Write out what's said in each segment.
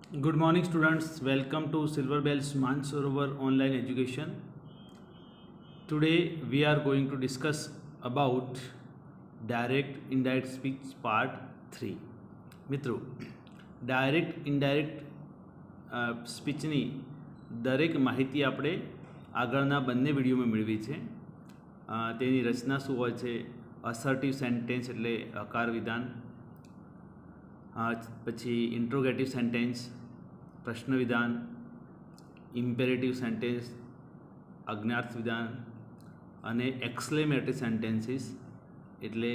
Good morning, students. Welcome to Silver Bells Mansarovar Online Education. Today, we are going to discuss about direct indirect speech part 3. મિત્રો direct indirect સ્પીચની દરેક માહિતી આપણે આગળના બંને વિડીયોમાં મેળવી છે. તેની રચના શું હોય છે, અસર્ટિવ સેન્ટેન્સ એટલે હકાર વિધાન, પછી ઇન્ટ્રોગેટિવ સેન્ટેન્સ પ્રશ્ન વિધાન, ઇમ્પેરેટિવ સેન્ટેન્સ આજ્ઞાર્થ વિધાન અને એક્સક્લેમેટરી સેન્ટેન્સીસ એટલે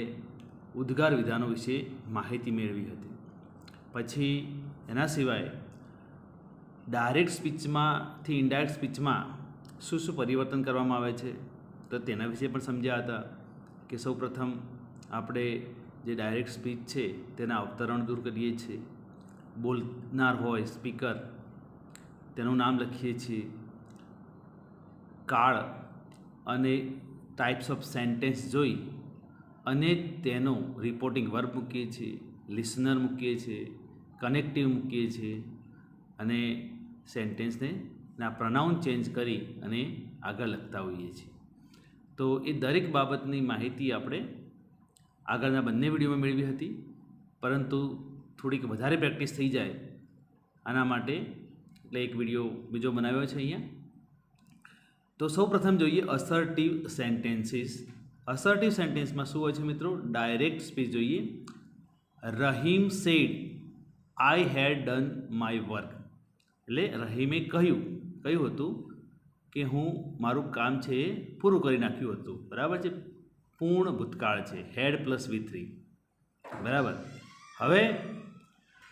ઉદ્ગાર વિધાનો વિશે માહિતી મેળવી હતી. પછી એના સિવાય ડાયરેક્ટ સ્પીચમાંથી ઇનડાયરેક્ટ સ્પીચમાં શું શું પરિવર્તન કરવામાં આવે છે તો તેના વિશે પણ સમજ્યા હતા કે સૌપ્રથમ આપણે જે ડાયરેક્ટ સ્પીચ છે તેના અવતરણ દૂર કરીએ છીએ. બોલનાર હોય સ્પીકર, તેનું નામ લખીએ છીએ. કાળ અને ટાઈપ્સ ઓફ સેન્ટેન્સ જોઈ અને તેનો રિપોર્ટિંગ વર્બ મૂકીએ છીએ, લિસનર મૂકીએ છીએ, કનેક્ટિવ મૂકીએ છીએ અને સેન્ટેન્સને ના પ્રનાઉન ચેન્જ કરી અને આગળ લખતા હોઈએ છીએ. તો એ દરેક બાબતની માહિતી આપણે આગળના બંને વિડીયોમાં મેળવી હતી, પરંતુ થોડીક વધારે પ્રેક્ટિસ થઈ જાય આના માટે એટલે એક વિડીયો બીજો બનાવ્યો છે અહીંયા. તો સૌ પ્રથમ જોઈએ અસર્ટિવ સેન્ટેન્સીસ. અસર્ટિવ સેન્ટેન્સમાં શું હોય છે મિત્રો? ડાયરેક્ટ સ્પીચ જોઈએ. Rahim said I head done my work. એટલે રહીમે કહ્યું હતું કે હું મારું કામ છે એ પૂરું કરી નાખ્યું હતું. બરાબર છે, પૂર્ણ ભૂતકાળ છે, હેડ પ્લસ V3. બરાબર. હવે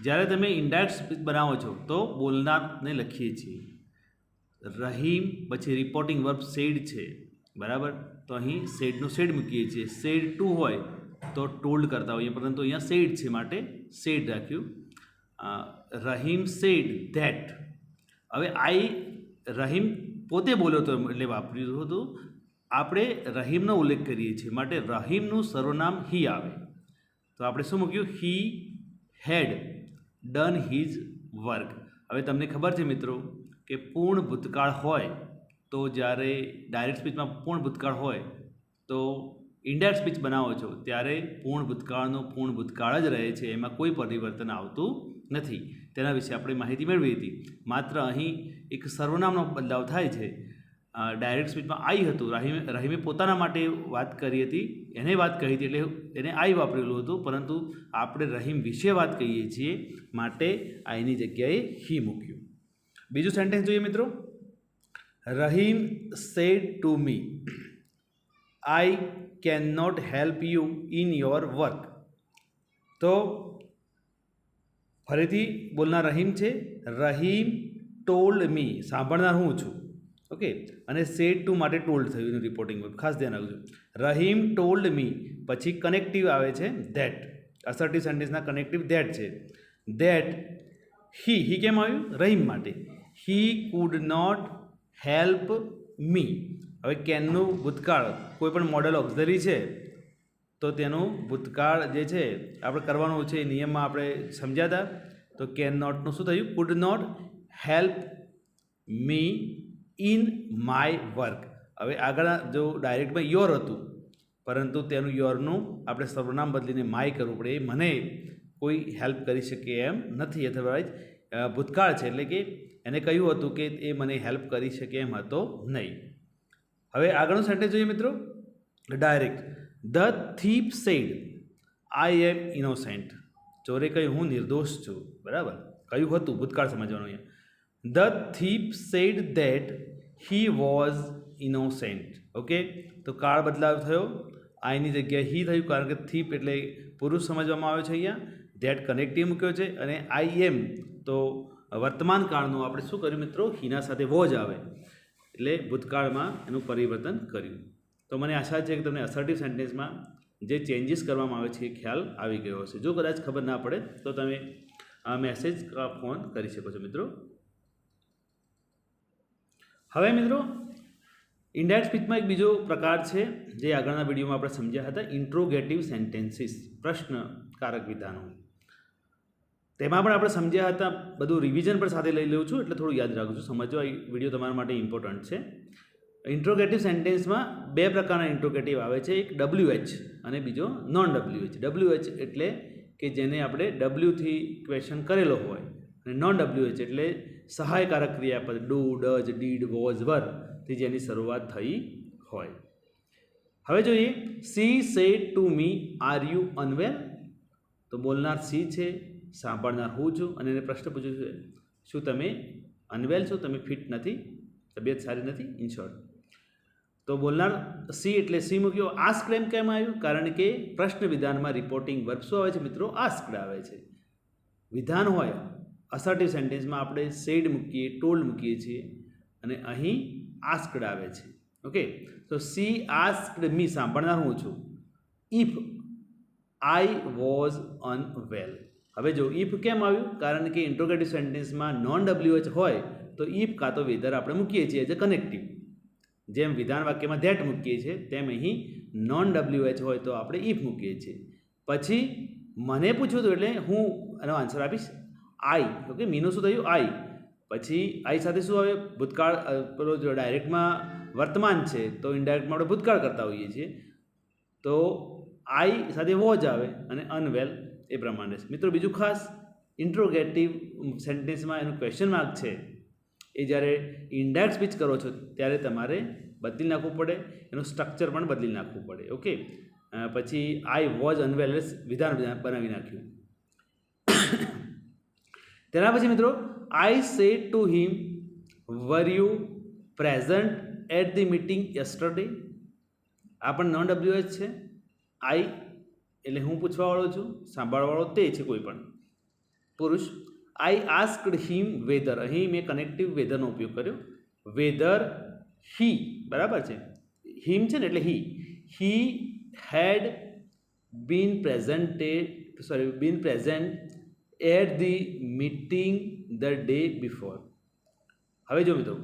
જ્યારે તમે ઇનડાયરેક્ટ સ્પીચ બનાવો છો તો બોલનારને લખીએ છીએ. રહીમ પછી રિપોર્ટિંગ વર્બ સેડ છે. બરાબર, તો અહીં સેડનું સેડ મૂકીએ છીએ. સેડ ટુ હોય તો ટોલ્ડ કરતા હોઈએ, પરંતુ અહીંયા સેડ છે માટે સેડ રાખ્યું. Rahim said that. હવે રહીમ પોતે બોલ્યો હતો એટલે વાપર્યું હતું. આપણે રહીમનો ઉલ્લેખ કરીએ છીએ માટે રહીમનું સર્વનામ હી આવે. તો આપણે શું મૂક્યું? હી હેડ ડન હિઝ વર્ક. હવે તમને ખબર છે મિત્રો કે પૂર્ણ ભૂતકાળ હોય તો જ્યારે ડાયરેક્ટ સ્પીચમાં પૂર્ણ ભૂતકાળ હોય તો ઇનડાયરેક્ટ સ્પીચ બનાવો છો ત્યારે પૂર્ણ ભૂતકાળ જ રહે છે, એમાં કોઈ પરિવર્તન આવતું નથી. તેના વિશે આપણે માહિતી મેળવી હતી. માત્ર અહીં એક સર્વનામનો બદલાવ થાય છે. ડાયરેક્ટ સ્પીચમાં આઈ હતું, રહીમે પોતાના માટે વાત કરી હતી, એને વાત કહી હતી એટલે એને આઈ વાપરેલું હતું, પરંતુ આપણે રહીમ વિશે વાત કહીએ છીએ માટે આઈની જગ્યાએ હી મૂક્યું. બીજું સેન્ટેન્સ જોઈએ મિત્રો. Rahim said to me I can not help you in your work. તો ફરીથી બોલનાર રહીમ છે. રહીમ ટોલ્ડ મી, સાંભળનાર હું છું. ઓકે, અને સેડ ટુ માટે ટોલ્ડ થયું એનું રિપોર્ટિંગ વર્બ, ખાસ ધ્યાન રાખજો. રહીમ ટોલ્ડ મી પછી કનેક્ટિવ આવે છે ધેટ. અસર્ટિવ સેન્ટેન્સના કનેક્ટિવ ધેટ છે. ધેટ હી કેમ આવ્યું? રહીમ માટે. He could not help me. હવે કેનનું ભૂતકાળ કોઈ પણ મોડલ ઓક્ઝરી છે તો તેનું ભૂતકાળ જે છે આપણે કરવાનું છે એ નિયમમાં આપણે સમજ્યા હતા. તો કેન નોટનું શું થયું? Could not help me in my work. હવે આગળ જો ડાયરેક્ટમાં યોર હતું, પરંતુ તેનું યોરનું આપણે સર્વનામ બદલીને માય કરવું પડે. એ મને કોઈ હેલ્પ કરી શકે એમ નથી, અથવા ભૂતકાળ છે એટલે કે એને કહ્યું હતું કે એ મને હેલ્પ કરી શકે એમ હતો નહીં. હવે આગળનું સેન્ટેન્સ જોઈએ મિત્રો. Direct. The thief said I am innocent. ચોરે કહ્યું હું નિર્દોષ છું. બરાબર, કહ્યું હતું, ભૂતકાળ સમજવાનું અહીંયા. The thief said that he was innocent. Okay, તો કાળ બદલાવ થયો, આઈની જગ્યાએ હી થયું, કારણ કે થીપ એટલે પુરુષ સમજવામાં આવે છે અહીંયા. ધેટ કનેક્ટિવ મૂક્યો છે અને આઈ એમ તો વર્તમાન કાળનું આપણે શું કર્યું મિત્રો? હીના સાથે વોજ આવે એટલે ભૂતકાળમાં એનું પરિવર્તન કર્યું. તો મને આશા છે કે તમને અસર્ટિવ સેન્ટેન્સમાં જે ચેન્જીસ કરવામાં આવે છે એ ખ્યાલ આવી ગયો હશે. જો કદાચ ખબર ના પડે તો તમે મેસેજ ફોન કરી શકો છો મિત્રો. હવે મિત્રો ઇનડાયરેક્ટ સ્પીચમાં એક બીજો પ્રકાર છે જે આગળના વિડીયોમાં આપણે સમજ્યા હતા, ઇન્ટ્રોગેટિવ સેન્ટેન્સીસ, પ્રશ્નકારક વિધાનો. તેમાં પણ આપણે સમજ્યા હતા, બધું રિવિઝન પણ સાથે લઈ લઉં છું, એટલે થોડું યાદ રાખજો. સમજવા વિડીયો તમારા માટે ઇમ્પોર્ટન્ટ છે. ઇન્ટ્રોગેટિવ સેન્ટેન્સમાં બે પ્રકારના ઇન્ટ્રોગેટિવ આવે છે, એક WH અને બીજો નોન WH. WH એટલે કે જેને આપણે Wથી ક્વેશ્ચન કરેલો હોય, અને નોન WH એટલે સહાયકારક ક્રિયાપદ do, does, did, was, were થી જેની શરૂઆત થઈ હોય. હવે જોઈએ, she said to me are you unwell. તો બોલનાર સી છે, સાંભળનાર હું છું, અને એને પ્રશ્ન પૂછ્યો છે, શું તમે અનવેલ છો, તમે ફિટ નથી, તબિયત સારી નથી, ઇન શોર્ટ. તો બોલનાર સી એટલે સી મૂક્યો. આસ્ક્ડ એમ કેમ આવ્યું? કારણ કે પ્રશ્ન વિધાનમાં રિપોર્ટિંગ વર્બ શું આવે છે મિત્રો? આસ્ક્ડ આવે છે. વિધાન હોય અસર્ટિવ સેન્ટેન્સમાં આપણે સેડ મૂકીએ, ટોલ્ડ મૂકીએ છીએ, અને અહીં આસ્ક્ડ આવે છે. ઓકે, તો સી આસ્ક્ડ મી, સાંભળનાર હું છું, ઇફ આઈ વોઝ અનવેલ. હવે જો ઇફ કેમ આવ્યું? કારણ કે ઇન્ટ્રોગેટિવ સેન્ટેન્સમાં નોન WH હોય તો ઇફ કાં તો વેધર આપણે મૂકીએ છીએ એઝ અ કનેક્ટિવ. જેમ વિધાન વાક્યમાં ધેટ મૂકીએ છીએ તેમ અહીં નોન WH હોય તો આપણે ઇફ મૂકીએ છીએ. પછી મને પૂછ્યું હતું એટલે હું એનો આન્સર આપીશ આઈ. ઓકે, મીનું શું થયું? આઈ. પછી આઈ સાથે શું આવે? ભૂતકાળ. પેલો જો ડાયરેક્ટમાં વર્તમાન છે તો ઇનડાયરેક્ટમાં આપણે ભૂતકાળ કરતા હોઈએ છીએ, તો આઈ સાથે વોજ આવે, અને અનવેલ એ પ્રમાણે છે. મિત્રો બીજું ખાસ, ઇન્ટ્રોગેટિવ સેન્ટેન્સમાં એનું ક્વેશ્ચન માર્ક છે એ જ્યારે ઇનડાયરેક્ટ સ્પીચ કરો છો ત્યારે તમારે બદલી નાખવું પડે, એનું સ્ટ્રક્ચર પણ બદલી નાખવું પડે. ઓકે, પછી આઈ વોઝ અનવેલ વિધાન બનાવી નાખ્યું. તેના પછી મિત્રો, I said to him were you present at the meeting yesterday. આ પણ નોન WH છે. આઈ એટલે હું પૂછવાવાળો છું, સાંભળવાવાળો તે છે કોઈ પણ પુરુષ. આઈ આસ્ક્ડ હિમ વેધર, અહીં મેં કનેક્ટિવ વેધરનો ઉપયોગ કર્યો. વેધર હી, બરાબર છે, હિમ છે ને એટલે he had been present at the meeting the day before. હવે જો મિત્રો,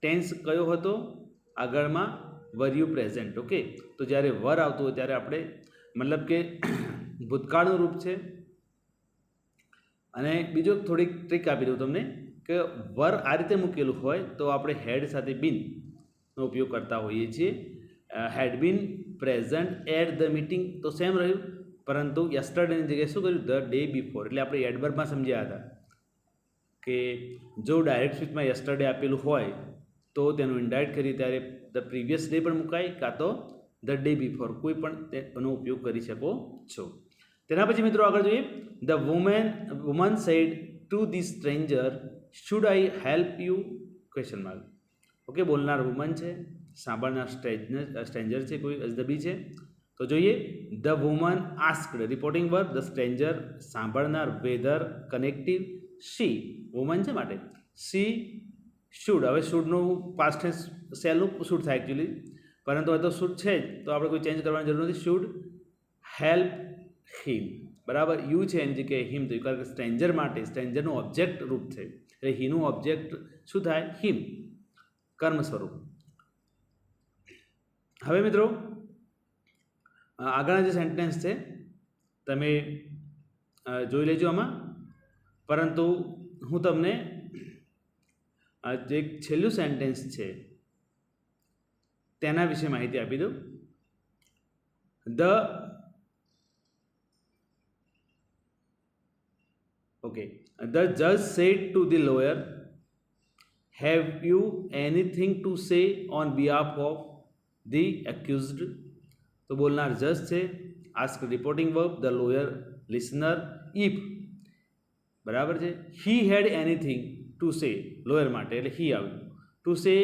ટેન્સ કયો હતો આગળમાં? Were you present. ઓકે, તો જ્યારે વર આવતું હોય ત્યારે આપણે મતલબ કે ભૂતકાળનું રૂપ છે. અને બીજો થોડીક ટ્રીક આપી દઉં તમને કે વર આ રીતે મૂકેલું હોય તો આપણે હેડ સાથે બીનનો ઉપયોગ કરતા હોઈએ છીએ. હેડ been present at the meeting તો સેમ રહ્યું, પરંતુ યસ્ટરડેની જગ્યાએ શું કર્યું? The day before. એટલે આપણે એડવર્બમાં સમજ્યા હતા કે જો ડાયરેક્ટ સ્પીચમાં યસ્ટરડે આપેલું હોય તો તેનું ઇનડાયરેક્ટ કરીએ ત્યારે ધ પ્રીવિયસ ડે પણ મુકાય, કાં તો ધ ડે બિફોર, કોઈ પણ તેનો ઉપયોગ કરી શકો છો. તેના પછી મિત્રો આગળ જોઈએ, the woman said to the stranger should I help you? Question mark. Okay, બોલનાર વુમન છે, સાંભળનાર સ્ટ્રેન્જર છે, કોઈ અજનબી છે. તો જોઈએ, the woman asked reporting verb, the stranger સાંભળનાર, વેધર કનેક્ટિવ, શી વુમન છે માટે શી શુડ. હવે શુડનું પાસ્ટ ટેન્સ સહેલું શુડ થાય એકચ્યુઅલી, પરંતુ હવે તો શુડ છે જ તો આપણે કોઈ ચેન્જ કરવાની જરૂર નથી. શુડ હેલ્પ હિમ, બરાબર. યુ છે એની જગ્યાએ હિમ થયું, કારણ કે સ્ટ્રેન્જર માટે સ્ટ્રેન્જરનું ઓબ્જેક્ટ રૂપ છે, એટલે હીનું ઓબ્જેક્ટ શું થાય? હિમ, કર્મ સ્વરૂપ. હવે મિત્રો આગળના જે સેન્ટેન્સ છે તમે જોઈ લેજો આમાં, પરંતુ હું તમને જે છેલ્લું સેન્ટેન્સ છે તેના વિશે માહિતી આપી દઉં. ધ જજ said to the lawyer, have you anything to say on behalf of the accused. તો બોલનાર જજ છે, ask reporting verb, the lawyer listener, if, બરાબર છે. He had anything to say, lawyer માટે એટલે હી આવ્યું, to say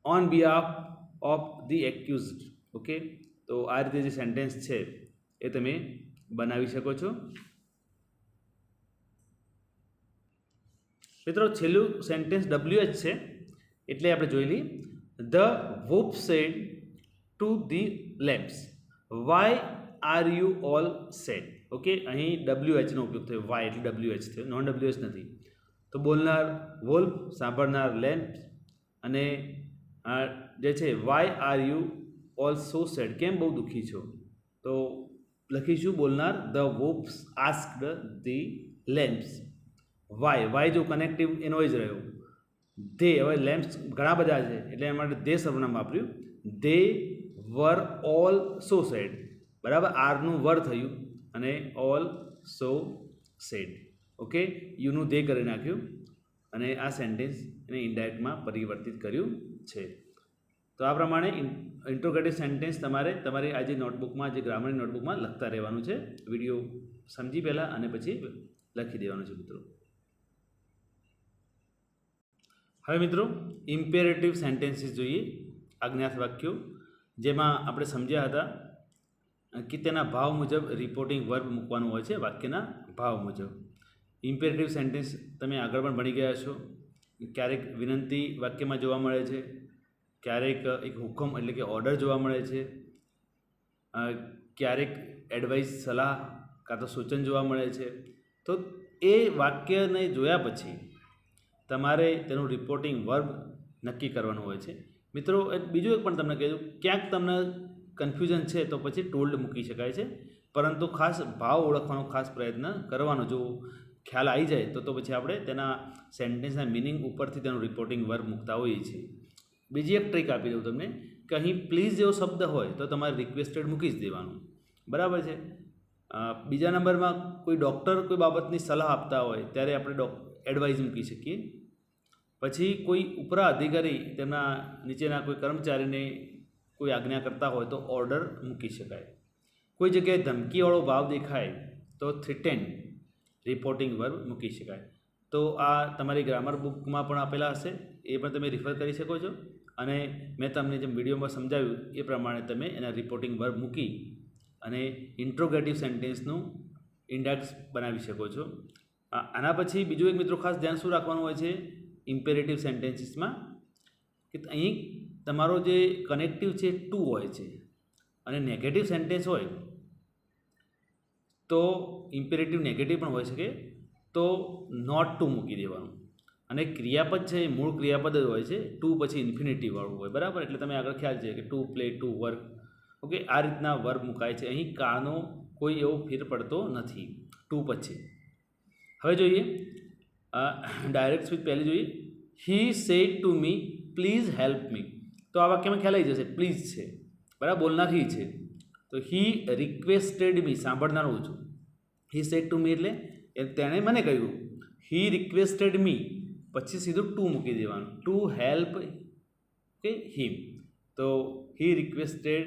on behalf of the accused. Okay, તો આ રીતે જે સેન્ટેન્સ છે એ તમે બનાવી શકો છો. મિત્રો છેલ્લું સેન્ટેન્સ WH છે એટલે આપણે જોઈ લઈએ. The wolf said to the lambs, why are you all sad. Okay, અહીં WH નો ઉપયોગ થયો, વાય એટલે WH થયો, નોન WH નથી. તો બોલનાર વોલ્ફ, સાંભળનાર લેમ્પ્સ, અને જે છે why are you all so sad, કેમ બહુ દુઃખી છો? તો લખીશું બોલનાર the wolves asked the lambs. Why જો કનેક્ટિવ એનો જ રહ્યો. ધે, હવે લેમ્પ્સ ઘણા બધા છે એટલે એના માટે ધે સર્વનામ વાપર્યું. They were all so sad. બરાબર, આરનું વર થયું અને ઓલ સો સેડ. ઓકે, યુનું ધે કરી નાખ્યું અને આ સેન્ટેન્સ એને ઇનડાયરેક્ટમાં પરિવર્તિત કર્યું છે. તો આ પ્રમાણે ઇન્ટ્રોગેટિવ સેન્ટેન્સ તમારે તમારી આજે નોટબુકમાં, જે ગ્રામરની નોટબુકમાં લખતા રહેવાનું છે. વિડીયો સમજી પહેલાં અને પછી લખી દેવાનું છે મિત્રો. હવે મિત્રો ઇમ્પેરેટિવ સેન્ટેન્સીસ જોઈએ, આજ્ઞાર્થ વાક્યો, જેમાં આપણે સમજ્યા હતા કે તેના ભાવ મુજબ રિપોર્ટિંગ વર્બ મૂકવાનું હોય છે, વાક્યના ભાવ મુજબ. ઇમ્પેરેટિવ સેન્ટેન્સ તમે આગળ પણ ભણી ગયા છો. ક્યારેક વિનંતી વાક્યમાં જોવા મળે છે, ક્યારેક એક હુકમ એટલે કે ઓર્ડર જોવા મળે છે, ક્યારેક એડવાઇસ સલાહ કાં તો સૂચન જોવા મળે છે. તો એ વાક્યને જોયા પછી તમારે તેનું રિપોર્ટિંગ વર્બ નક્કી કરવાનું હોય છે. મિત્રો બીજું એક પણ તમને કહી દઉં, ક્યાંક તમને કન્ફ્યુઝન છે તો પછી ટોલ્ડ મૂકી શકાય છે, પરંતુ ખાસ ભાવ ઓળખવાનો ખાસ પ્રયત્ન કરવાનો. જો ખ્યાલ આવી જાય તો પછી આપણે તેના સેન્ટેન્સના મિનિંગ ઉપરથી તેનું રિપોર્ટિંગ વર્બ મૂકતા હોઈએ છીએ. બીજી એક ટ્રીક આપી દઉં તમને કે અહીં પ્લીઝ જેવો શબ્દ હોય તો તમારે રિક્વેસ્ટેડ મૂકી જ દેવાનું. બરાબર છે. બીજા નંબરમાં કોઈ ડૉક્ટર કોઈ બાબતની સલાહ આપતા હોય ત્યારે આપણે એડવાઇસ મૂકી શકીએ. પછી કોઈ ઉપરા અધિકારી તેમના નીચેના કોઈ કર્મચારીને કોઈ આજ્ઞા કરતા હોય તો ઓર્ડર મૂકી શકાય. કોઈ જગ્યાએ ધમકીવાળો ભાવ દેખાય તો થ્રેટન રિપોર્ટિંગ વર્બ મૂકી શકાય. તો આ તમારી ગ્રામર બુકમાં પણ આપેલા હશે, એ પણ તમે રિફર કરી શકો છો. અને મેં તમને જેમ વિડીયોમાં સમજાવ્યું એ પ્રમાણે તમે એના રિપોર્ટિંગ વર્બ મૂકી અને ઇન્ટ્રોગેટિવ સેન્ટેન્સનું ઇન્ડેક્સ બનાવી શકો છો. આના પછી બીજું એક મિત્રો ખાસ ધ્યાન શું રાખવાનું હોય છે ઇમ્પેરેટિવ સેન્ટેન્સીસમાં, કે અહીં તમારો જે કનેક્ટિવ છે ટુ હોય છે, અને નેગેટિવ સેન્ટેન્સ હોય તો ઇમ્પેરેટિવ નેગેટિવ પણ હોઈ શકે, તો નોટ ટુ મૂકી દેવાનું. અને ક્રિયાપદ છે એ મૂળ ક્રિયાપદ જ હોય છે, ટુ પછી ઇન્ફિનિટીવાળું હોય. બરાબર, એટલે તમે આગળ ખ્યાલ છે કે to play, to work. Okay, આ રીતના વર્બ મુકાય છે. અહીં કાનો કોઈ એવો ફેર પડતો નથી ટુ પછી. હવે જોઈએ ડાયરેક્ટ સ્પીચ પહેલી જોઈએ. He said to me please help me. તો આ વાક્યમાં ખ્યાલ આવી જશે, પ્લીઝ છે, બરાબર, બોલનાર હી છે. તો હી રિક્વેસ્ટેડ મી, સાંભળનારું છું. હી સેડ ટુ મી એટલે તેણે મને કહ્યું. હી રિક્વેસ્ટેડ મી પછી સીધું ટુ મૂકી દેવાનું, ટુ હેલ્પ ઓકે હિમ. તો he requested,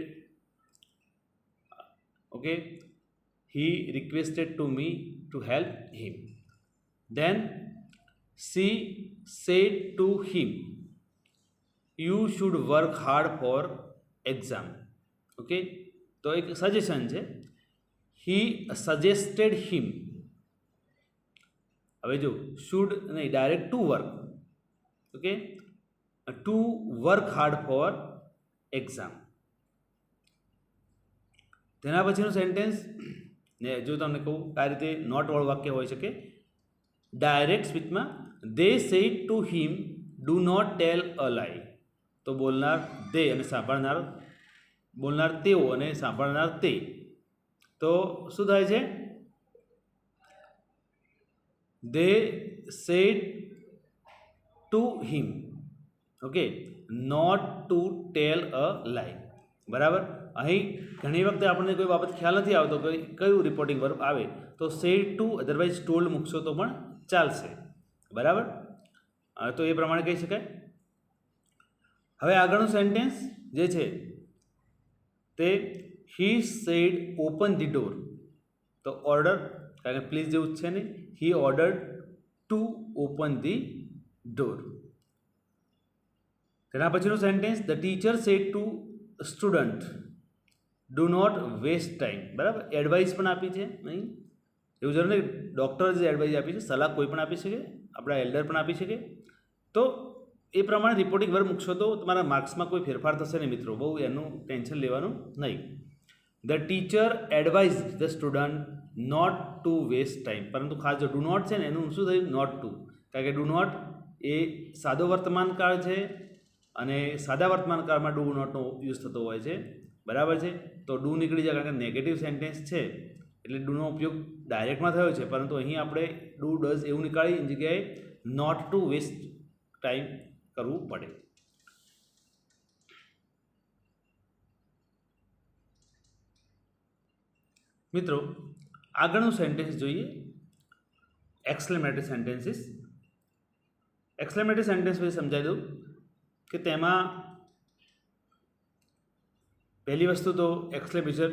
okay, he requested to me to help him. Then she said to him, you should work hard for exam. Okay, તો એક સજેશન છે. he suggested him. હવે જો should નહીં, direct to work. Okay, to work hard four exam. તેના પછીનું sentence ને જો તમને કહું આ રીતે નોટવાળું વાક્ય હોઈ શકે. ડાયરેક્ટ સ્પીચમાં they said to him do not tell a lie. તો બોલનાર દે અને સાંભળનાર, બોલનાર તેઓ અને સાંભળનાર તે. તો શું થાય છે? They said to him, okay, not to tell a lie. બરાબર, અહીં ઘણી વખતે આપણને કોઈ બાબત ખ્યાલ નથી આવતો કે કયું રિપોર્ટિંગ વર્બ આવે, તો સેડ ટુ અધરવાઇઝ ટોલ્ડ મૂકશો તો પણ ચાલશે. બરાબર, તો એ પ્રમાણે કહી શકાય. હવે આગળનું સેન્ટેન્સ જે છે તે he said open the door. તો ઓર્ડર, કારણ કે પ્લીઝ જેવું જ છે ને, he ordered to open the door. તેના પછીનું sentence the teacher said to student do not waste time. બરાબર, એડવાઇસ પણ આપી છે નહીં, એવું જરૂર નહીં ડૉક્ટર જે એડવાઇસ આપી છે, સલાહ કોઈ પણ આપી શકે, આપણા એલ્ડર પણ આપી શકે. તો એ પ્રમાણે રિપોર્ટિંગ વર્બ મૂકશો તો તમારા માર્ક્સમાં કોઈ ફેરફાર થશે નહીં મિત્રો, બહુ એનું ટેન્શન લેવાનું નહીં. The teacher advise the student not to waste time. પરંતુ ખાસ જો ડુ નોટ છે ને એનું શું થયું? Not to. કારણ કે ડુ નોટ એ સાદો વર્તમાન કાળ છે અને સાદા વર્તમાન કાળમાં ડુ નોટનો યુઝ થતો હોય છે. બરાબર છે. તો ડુ નીકળી જાય કારણ કે નેગેટિવ સેન્ટેન્સ છે એટલે ડુનો ઉપયોગ ડાયરેક્ટમાં થયો છે, પરંતુ અહીં આપણે ડુ ડઝ એવું નીકાળી એની જગ્યાએ નોટ ટુ વેસ્ટ ટાઈમ કરવું પડે. મિત્રો આગળનું સેન્ટેન્સ જોઈએ, એક્સક્લેમેટરી સેન્ટેન્સીસ. એક્સક્લેમેટરી સેન્ટેન્સ વિશે સમજાવી દઉં કે તેમાં પહેલી વસ્તુ તો એક્સક્લેમેશન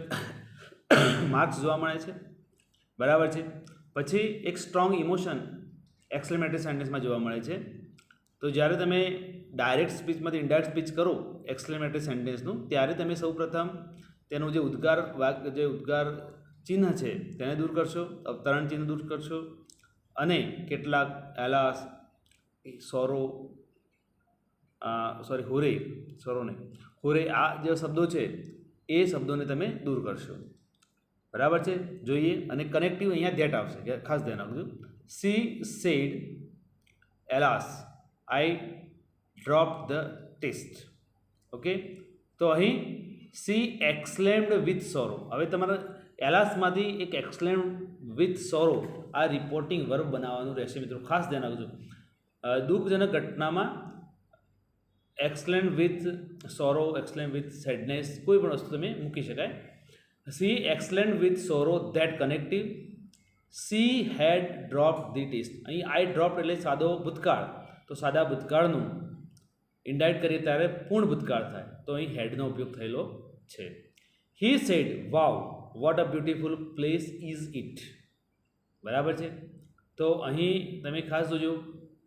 માર્ક્સ જોવા મળે છે, બરાબર છે. પછી એક સ્ટ્રોંગ ઇમોશન એક્સક્લેમેટરી સેન્ટેન્સમાં જોવા મળે છે. તો જ્યારે તમે ડાયરેક્ટ સ્પીચમાંથી ઇનડાયરેક્ટ સ્પીચ કરો એક્સક્લેમેટરી સેન્ટેન્સનું, ત્યારે તમે સૌપ્રથમ તેનું જે ઉદ્ગાર ચિહ્ન છે તેને દૂર કરશો, અવતરણ ચિહ્ન દૂર કરશો, અને કેટલાક એલાસ, સોરો, હોરે આ જે શબ્દો છે એ શબ્દોને તમે દૂર કરશો, બરાબર છે. જોઈએ, અને કનેક્ટિવ અહીંયા ધેટ આવશે, ખાસ ધ્યાન રાખજો. She said alas I drop the test. Okay, તો અહીં સી એક્સક્લેમ્ડ વિથ સોરો. હવે તમારે એલાસમાંથી એક એક્સક્લેમ્ડ વિથ સોરો આ રિપોર્ટિંગ વર્બ બનાવવાનું રહેશે મિત્રો, ખાસ ધ્યાન રાખજો. દુઃખજનક ઘટનામાં exclaim with sorrow, exclaim with sadness, કોઈ પણ વસ્તુ તમે મૂકી શકાય. She exclaim with sorrow that connective she had dropped the test. અહીં આઈ ડ્રોપ એટલે સાદો ભૂતકાળ, તો સાદા ભૂતકાળનું ઇન્ડાયરેક્ટ કરીએ ત્યારે પૂર્ણ ભૂતકાળ થાય, તો અહીં હેડનો ઉપયોગ થયેલો છે. He said wow what a beautiful place is it. બરાબર છે. તો અહીં તમે ખાસ જોજો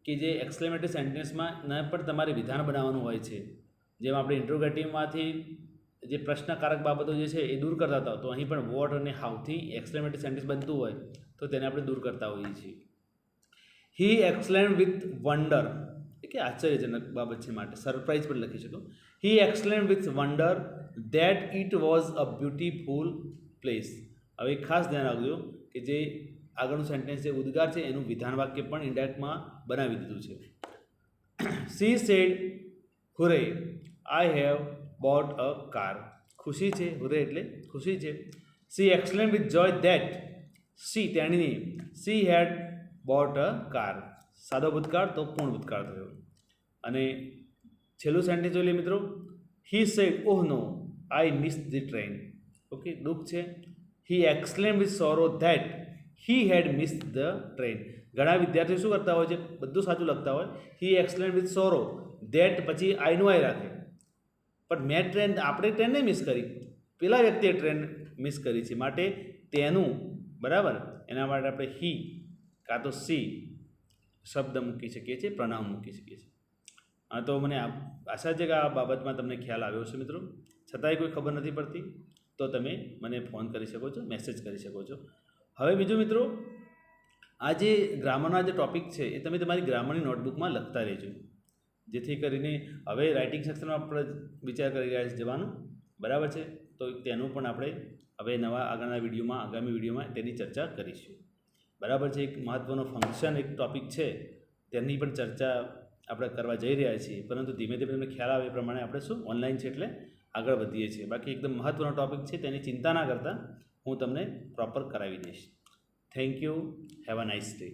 કે જે એક્સક્લેમેટરી સેન્ટેન્સમાં ન પણ તમારે વિધાન બનાવવાનું હોય છે, જેમ આપણે ઇન્ટ્રોગેટિવમાંથી જે પ્રશ્નકારક બાબતો જે છે એ દૂર કરતા હતા, તો અહીં પણ વોટ અને હાઉથી એક્સક્લેમેટરી સેન્ટેન્સ બનતું હોય તો તેને આપણે દૂર કરતા હોઈએ છીએ. હી એક્સક્લેમ્ડ વિથ વન્ડર, કે આશ્ચર્યજનક બાબત છે માટે સરપ્રાઇઝ પણ લખી શકો. He exclaimed with wonder that it was a beautiful place. હવે ખાસ ધ્યાન રાખજો કે જે આગળનું સેન્ટેન્સ જે ઉદ્ગાર છે એનું વિધાન વાક્ય પણ ઇન્ડાયરેક્ટમાં બનાવી દીધું છે. She said hurray I have bought a car. ખુશી છે, હુરે એટલે ખુશી છે. She exclaimed with joy that she તેણીની she had bought a car. સાદો ભૂતકાળ તો પૂર્ણ ભૂતકાળ થયો. અને છેલ્લું સેન્ટેન્સ જોઈ લઈએ મિત્રો. He said oh no I miss the train. Okay, દુઃખ છે. He exclaimed with sorrow that he had miss the train. ઘણા વિદ્યાર્થીઓ શું કરતા હોય છે, બધું સાચું લખતા હોય, હી એક્સક્લેમ્ડ વિથ સોરો ધેટ પછી આઈનું આઈ રાખે, પણ આપણે ટ્રેનને મિસ કરી, પેલા વ્યક્તિએ ટ્રેન મિસ કરી છે, માટે તેનું બરાબર એના માટે આપણે હી કાં તો સી શબ્દ મૂકી શકીએ છીએ, પ્રનામ મૂકી શકીએ છીએ. હા, તો મને આશા છે કે આ બાબતમાં તમને ખ્યાલ આવ્યો છે મિત્રો. છતાંય કોઈ ખબર નથી પડતી તો તમે મને ફોન કરી શકો છો, મેસેજ કરી શકો છો. હવે બીજું મિત્રો, આ જે ગ્રામરના જે ટૉપિક છે એ તમે તમારી ગ્રામરની નોટબુકમાં લખતા રહેજો, જેથી કરીને હવે રાઇટિંગ સેક્શનમાં આપણે વિચાર કરી રહ્યા છીએ જવાનું, બરાબર છે. તો તેનું પણ આપણે હવે આગામી વિડીયોમાં તેની ચર્ચા કરીશું, બરાબર છે. એક મહત્ત્વનો ફંક્શન એક ટૉપિક છે તેની પણ ચર્ચા આપણે કરવા જઈ રહ્યા છીએ, પરંતુ ધીમે ધીમે તમને ખ્યાલ આવે એ પ્રમાણે આપણે શું ઓનલાઈન છે એટલે આગળ વધીએ છીએ. બાકી એકદમ મહત્ત્વનો ટૉપિક છે, તેની ચિંતા ના કરતા હું તમને પ્રોપર કરાવી દઈશ. Thank you. Have a nice day.